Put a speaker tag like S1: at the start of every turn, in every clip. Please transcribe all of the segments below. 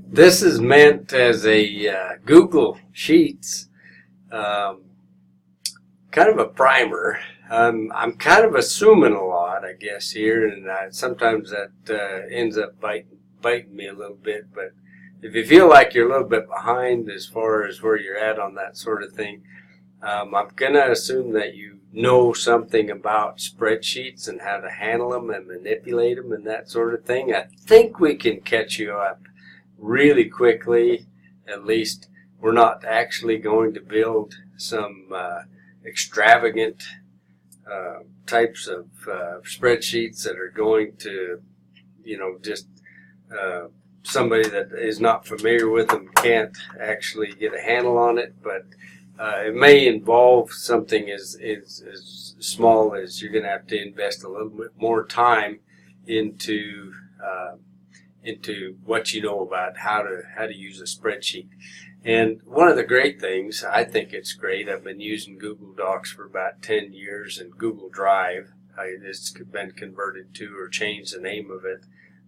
S1: This is meant as a Google Sheets, um, kind of a primer. I'm kind of assuming a lot, I guess, here, and sometimes that ends up biting me a little bit. But if you feel like you're a little bit behind as far as where you're at on that sort of thing, I'm going to assume that you know something about spreadsheets and how to handle them and manipulate them and that sort of thing. I think we can catch you up really quickly. At least we're not actually going to build some extravagant types of spreadsheets that are going to, just somebody that is not familiar with them can't actually get a handle on it. But it may involve something as small as you're going to have to invest a little bit more time into what you know about how to use a spreadsheet. And one of the great things, I think it's great, I've been using Google Docs for about 10 years, and Google Drive, it's been converted to or changed the name of it.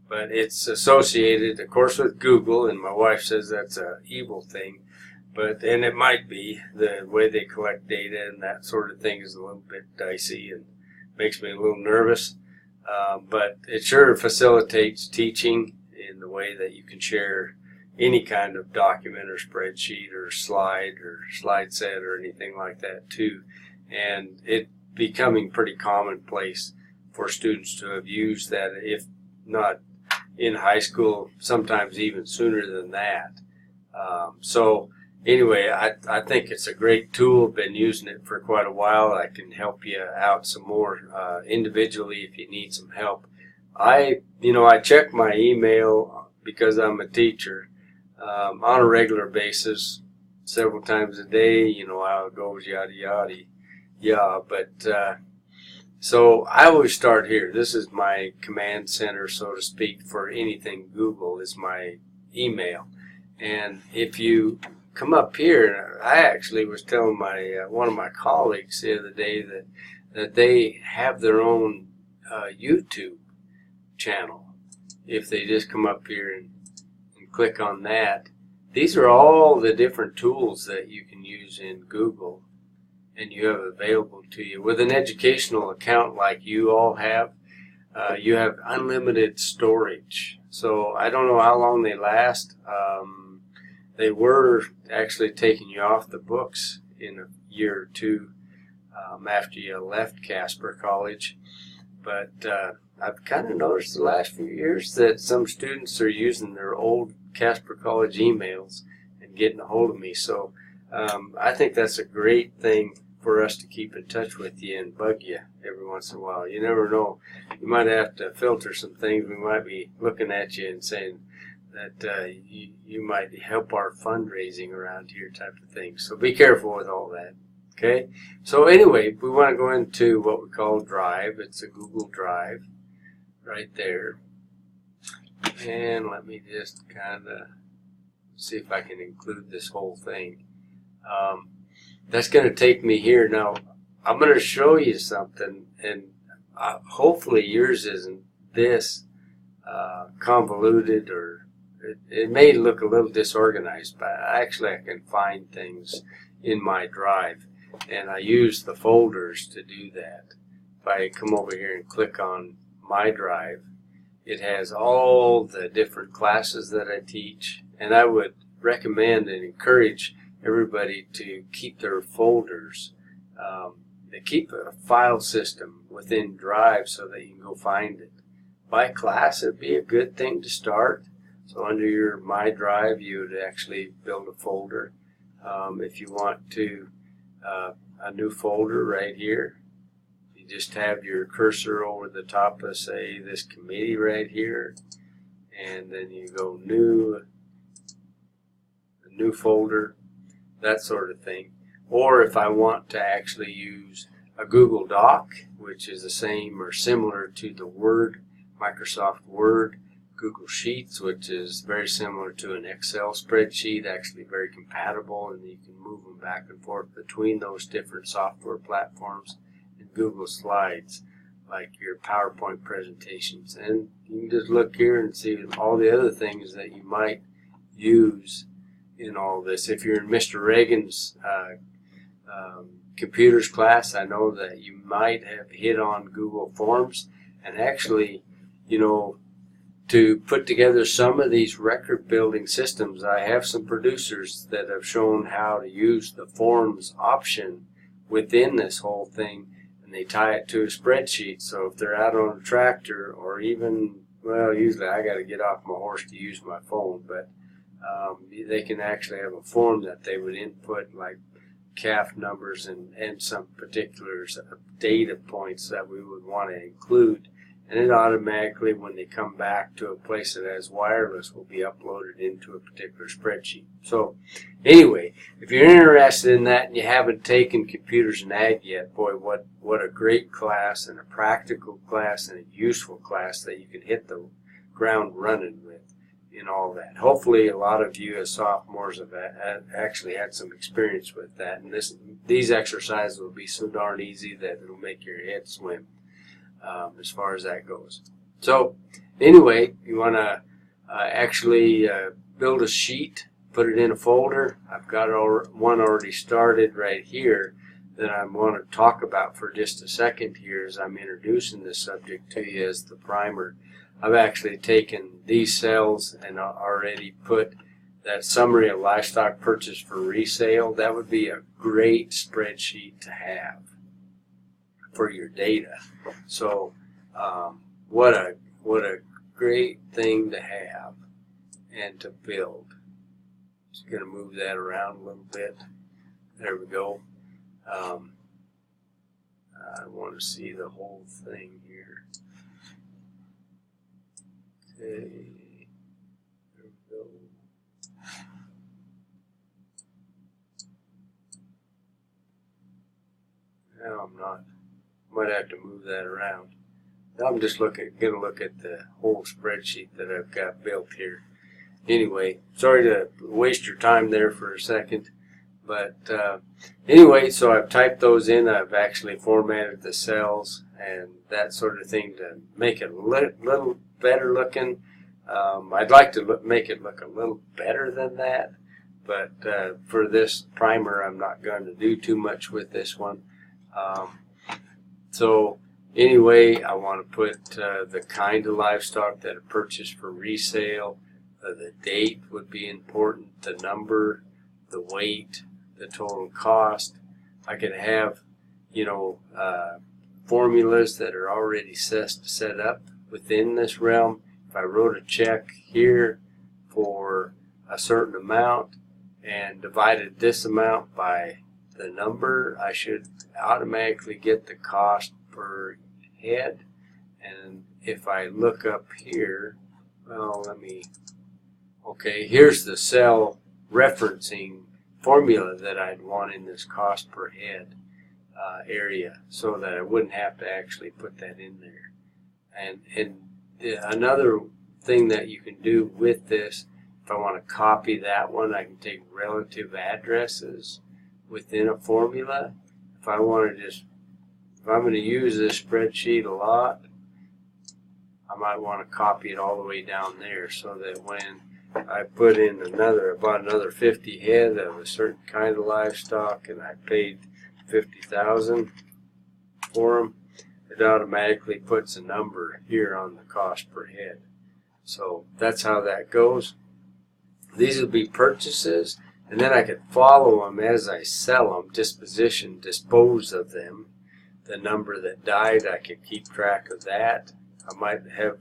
S1: But it's associated, of course, with Google, and my wife says that's an evil thing. And it might be. The way they collect data and that sort of thing is a little bit dicey and makes me a little nervous. But it sure facilitates teaching in the way that you can share any kind of document or spreadsheet or slide set or anything like that too. And it becoming pretty commonplace for students to have used that, if not in high school, sometimes even sooner than that. So anyway, I think it's a great tool. Been using it for quite a while. I can help you out some more individually if you need some help. I check my email because I'm a teacher on a regular basis, several times a day. You know how it goes, yada yada. Yeah, but so I always start here. This is my command center, so to speak, for anything Google is my email. And if you come up here, I actually was telling my one of my colleagues the other day that they have their own YouTube channel. If they just come up here and click on that, these are all the different tools that you can use in Google and you have available to you. With an educational account like you all have, you have unlimited storage. So I don't know how long they last. They were actually taking you off the books in a year or two after you left Casper College. But I've kind of noticed the last few years that some students are using their old Casper College emails and getting a hold of me. So I think that's a great thing for us to keep in touch with you and bug you every once in a while. You never know. You might have to filter some things. We might be looking at you and saying that you might help our fundraising around here type of thing. So be careful with all that. Okay? So anyway, we want to go into what we call Drive. It's a Google Drive right there. And let me just kind of see if I can include this whole thing. That's going to take me here. Now, I'm going to show you something, and hopefully yours isn't this convoluted, or it may look a little disorganized, but actually I can find things in my Drive, and I use the folders to do that. If I come over here and click on my Drive, it has all the different classes that I teach, and I would recommend and encourage everybody to keep their folders. They keep a file system within Drive so that you can go find it. By class, it'd be a good thing to start. So under your My Drive, you would actually build a folder. If you want to, a new folder right here, you just have your cursor over the top of, say, this committee right here, and then you go new folder, that sort of thing. Or if I want to actually use a Google Doc, which is the same or similar to the Word, Microsoft Word, Google Sheets, which is very similar to an Excel spreadsheet, actually very compatible, and you can move them back and forth between those different software platforms, and Google Slides, like your PowerPoint presentations. And you can just look here and see all the other things that you might use in all this. If you're in Mr. Reagan's computers class, I know that you might have hit on Google Forms, and actually, you know, to put together some of these record building systems, I have some producers that have shown how to use the Forms option within this whole thing, and they tie it to a spreadsheet. So if they're out on a tractor, or even, well, usually I got to get off my horse to use my phone, but they can actually have a form that they would input, like calf numbers and some particulars, data points that we would want to include. And it automatically, when they come back to a place that has wireless, will be uploaded into a particular spreadsheet. So anyway, if you're interested in that and you haven't taken Computers and Ag yet, boy, what a great class, and a practical class, and a useful class that you can hit the ground running with in all that. Hopefully a lot of you as sophomores have actually had some experience with that, and these exercises will be so darn easy that it'll make your head swim. As far as that goes. So anyway, you want to actually build a sheet, put it in a folder. I've got one already started right here that I want to talk about for just a second here as I'm introducing this subject to you as the primer. I've actually taken these cells and already put that summary of livestock purchase for resale. That would be a great spreadsheet to have for your data. So what a great thing to have and to build. Just going to move that around a little bit. There we go. I want to see the whole thing here. Okay. There we go. Now I'm not. Might have to move that around. I'm just going to look at the whole spreadsheet that I've got built here. Anyway, sorry to waste your time there for a second, but anyway, so I've typed those in. I've actually formatted the cells and that sort of thing to make it a little better looking. I'd like to make it look a little better than that, but for this primer, I'm not going to do too much with this one. So anyway, I want to put the kind of livestock that are purchased for resale. The date would be important, the number, the weight, the total cost. I could have, you know, formulas that are already set up within this realm. If I wrote a check here for a certain amount and divided this amount by the number, I should automatically get the cost per head. And if I look up here, well, okay, here's the cell referencing formula that I'd want in this cost per head area, so that I wouldn't have to actually put that in there. And another thing that you can do with this, if I want to copy that one, I can take relative addresses within a formula. If I want to just, if I'm going to use this spreadsheet a lot, I might want to copy it all the way down there, so that when I put in about another 50 head of a certain kind of livestock, and I paid $50,000 for them, it automatically puts a number here on the cost per head. So that's how that goes. These will be purchases, and then I could follow them as I sell them, dispose of them. The number that died, I could keep track of that. I might have,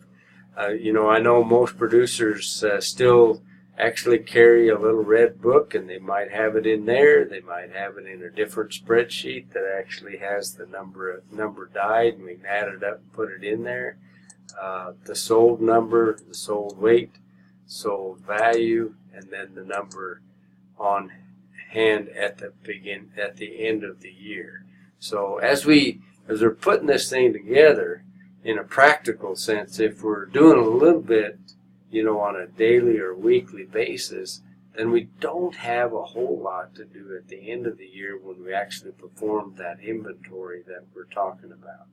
S1: you know, I know most producers still actually carry a little red book, and they might have it in there. They might have it in a different spreadsheet that actually has the number died, and we can add it up and put it in there. The sold number, the sold weight, sold value, and then the number on hand at the end of the year. So as we're putting this thing together in a practical sense, if we're doing a little bit, you know, on a daily or weekly basis, then we don't have a whole lot to do at the end of the year when we actually perform that inventory that we're talking about.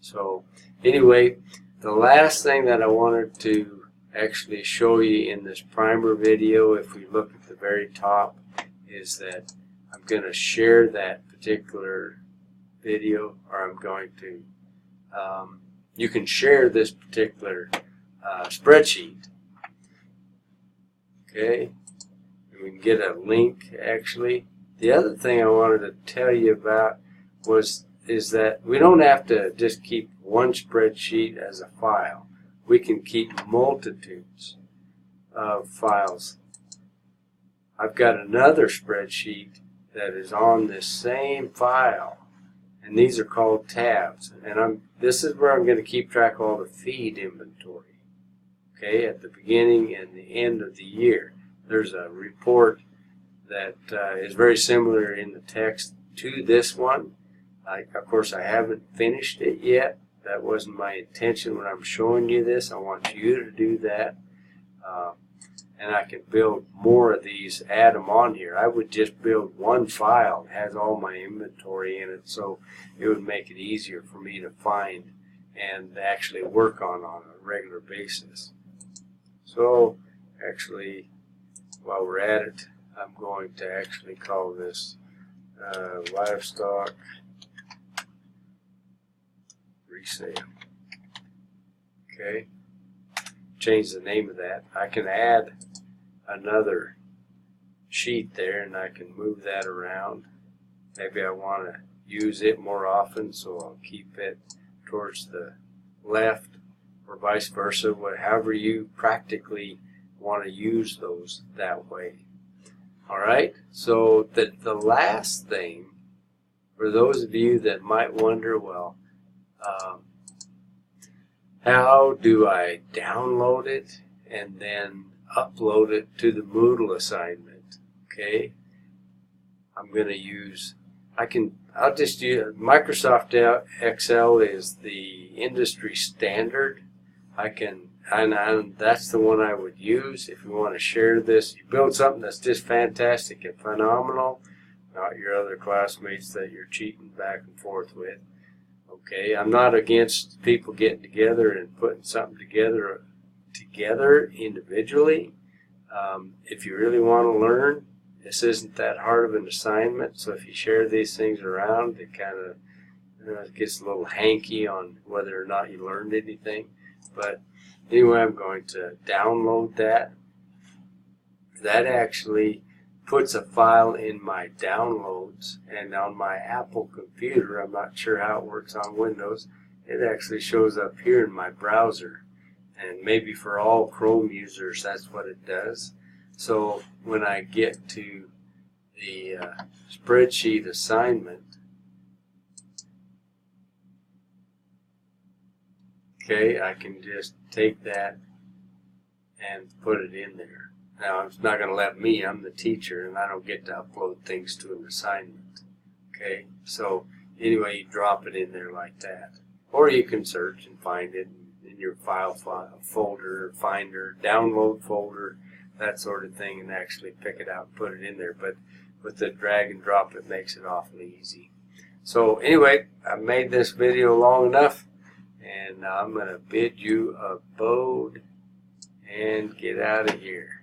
S1: So anyway, the last thing that I wanted to actually show you in this primer video, if we look at the very top, is that I'm going to share that particular video, or I'm going to, you can share this particular spreadsheet. Okay, and we can get a link actually. The other thing I wanted to tell you about is that we don't have to just keep one spreadsheet as a file. We can keep multitudes of files. I've got another spreadsheet that is on this same file, and these are called tabs, and this is where I'm going to keep track of all the feed inventory. Okay, at the beginning and the end of the year, there's a report that is very similar in the text to this one. Of course, I haven't finished it yet. That wasn't my intention when I'm showing you this. I want you to do that. And I can build more of these, add them on here. I would just build one file that has all my inventory in it, so it would make it easier for me to find and actually work on a regular basis. So actually, while we're at it, I'm going to actually call this livestock resale. Okay, change the name of that. I can add another sheet there, and I can move that around. Maybe I want to use it more often, so I'll keep it towards the left, or vice versa, however you practically want to use those that way. Alright, so the last thing, for those of you that might wonder, well, how do I download it and then upload it to the Moodle assignment? Okay, I'm going to use, I'll just use Microsoft Excel is the industry standard. And that's the one I would use if you want to share this. You build something that's just fantastic and phenomenal, not your other classmates that you're cheating back and forth with. Okay, I'm not against people getting together and putting something together individually. If you really want to learn, this isn't that hard of an assignment. So if you share these things around, it kind of it gets a little hanky on whether or not you learned anything. But anyway, I'm going to download that. That actually puts a file in my downloads, and on my Apple computer, I'm not sure how it works on Windows, it actually shows up here in my browser. And maybe for all Chrome users, that's what it does. So when I get to the spreadsheet assignment, okay, I can just take that and put it in there. Now, it's not going to let me. I'm the teacher, and I don't get to upload things to an assignment. Okay, so anyway, you drop it in there like that. Or you can search and find it in your file folder, finder, download folder, that sort of thing, and actually pick it out and put it in there. But with the drag and drop, it makes it awfully easy. So anyway, I made this video long enough, and I'm going to bid you a abode and get out of here.